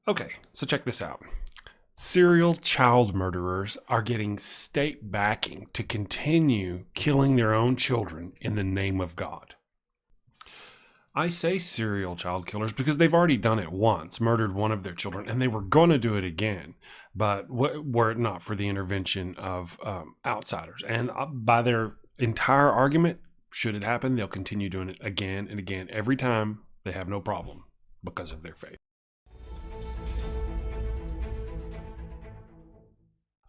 Okay, so check this out. Serial child murderers are getting state backing to continue killing their own children in the name of God. I say serial child killers because they've already done it once, murdered one of their children, and they were going to do it again, but were it not for the intervention of outsiders. And by their entire argument, should it happen, they'll continue doing it again and again. Every time, they have no problem because of their faith.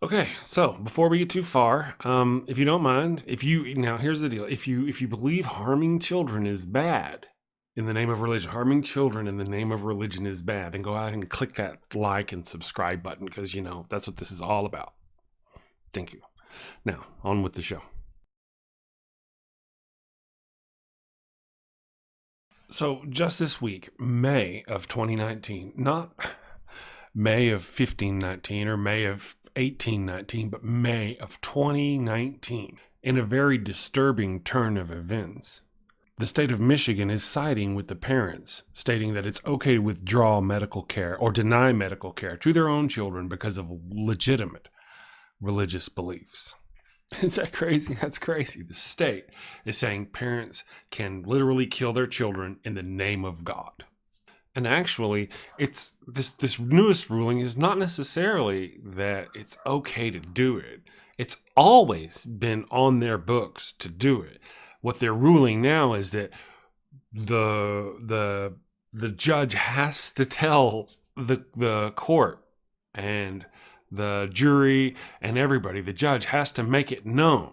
Okay, so before we get too far, if you don't mind, now here's the deal: if you believe harming children is bad in the name of religion, harming children in the name of religion is bad, then go out and click that like and subscribe button because that's what this is all about. Thank you. Now on with the show. So just this week, May of 2019, not May of 1519 or May of 1819, but May of 2019. In a very disturbing turn of events, the state of Michigan is siding with the parents, stating that it's okay to withdraw medical care or deny medical care to their own children because of legitimate religious beliefs. Is that crazy? That's crazy. The state is saying parents can literally kill their children in the name of God. And actually, it's this newest ruling is not necessarily that it's okay to do it. It's always been on their books to do it. What they're ruling now is that the judge has to tell the court and the jury and everybody, the judge has to make it known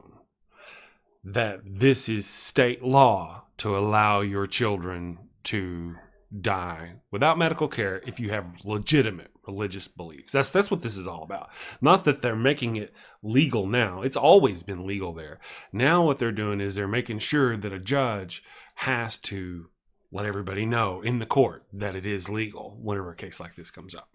that this is state law to allow your children to die without medical care if you have legitimate religious beliefs. That's what this is all about. Not that they're making it legal now. It's always been legal there. Now what they're doing is they're making sure that a judge has to let everybody know in the court that it is legal whenever a case like this comes up.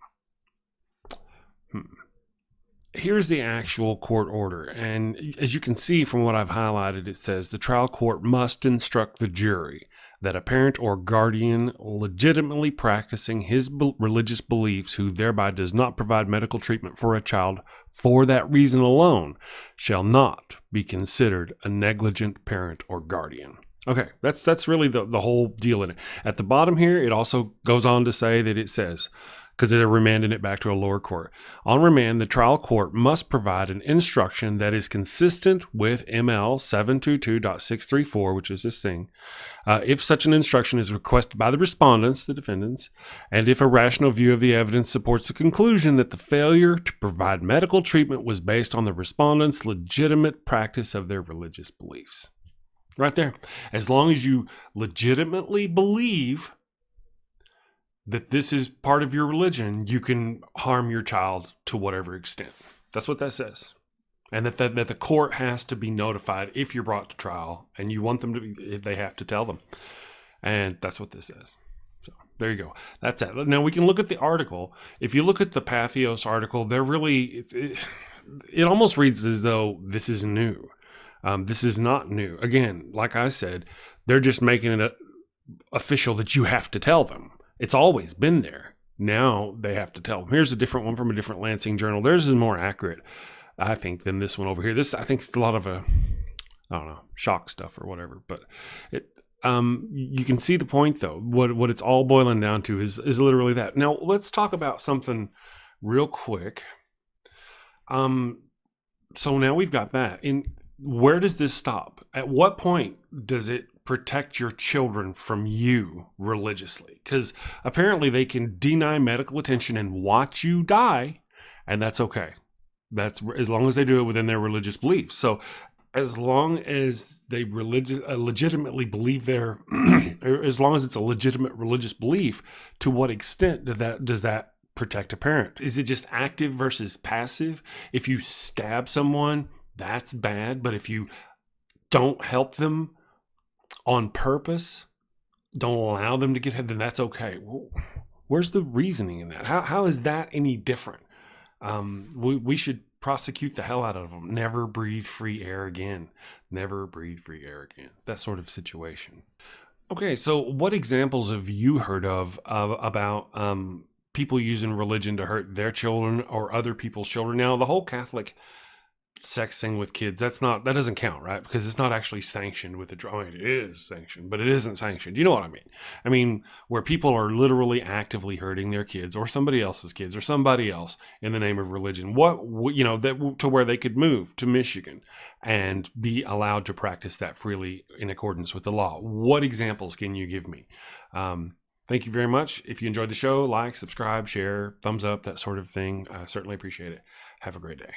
Here's the actual court order. And as you can see from what I've highlighted, it says the trial court must instruct the jury that a parent or guardian legitimately practicing his religious beliefs who thereby does not provide medical treatment for a child for that reason alone shall not be considered a negligent parent or guardian. Okay, that's really the whole deal in it. At the bottom here, it also goes on to say that it says, because they're remanding it back to a lower court. On remand, the trial court must provide an instruction that is consistent with ML 722.634, which is this thing, if such an instruction is requested by the respondents, the defendants, and if a rational view of the evidence supports the conclusion that the failure to provide medical treatment was based on the respondents' legitimate practice of their religious beliefs. Right there. As long as you legitimately believe that this is part of your religion, you can harm your child to whatever extent. That's what that says. And that the court has to be notified if you're brought to trial, and you want them to be, they have to tell them. And that's what this says. So there you go. That's it. Now we can look at the article. If you look at the Patheos article, they're really, it almost reads as though this is new. This is not new. Again, like I said, they're just making it official that you have to tell them. It's always been there. Now they have to tell them. Here's a different one from a different Lansing journal. Theirs is more accurate, I think, than this one over here. This, I think, is a lot of shock stuff or whatever. But you can see the point, though. What it's all boiling down to is literally that. Now, let's talk about something real quick. So now we've got that. Where does this stop? At what point does it protect your children from you religiously? Because apparently they can deny medical attention and watch you die, and that's okay. That's as long as they do it within their religious beliefs. So as long as they legitimately believe their, or as long as it's a legitimate religious belief, to what extent does that protect a parent? Is it just active versus passive? If you stab someone, that's bad. But if you don't help them on purpose, don't allow them to get ahead, then that's okay. Well, where's the reasoning in that? How is that any different? We should prosecute the hell out of them. Never breathe free air again. Never breathe free air again. That sort of situation. Okay, so what examples have you heard of about people using religion to hurt their children or other people's children. Now, the whole Catholic sex thing with kids, that doesn't count, right? Because it's not actually sanctioned with the, I mean, it is sanctioned, but it isn't sanctioned. You know what I mean? I mean, where people are literally actively hurting their kids or somebody else's kids or somebody else in the name of religion. That to where they could move to Michigan and be allowed to practice that freely in accordance with the law. What examples can you give me? Thank you very much. If you enjoyed the show, like, subscribe, share, thumbs up, that sort of thing. I certainly appreciate it. Have a great day.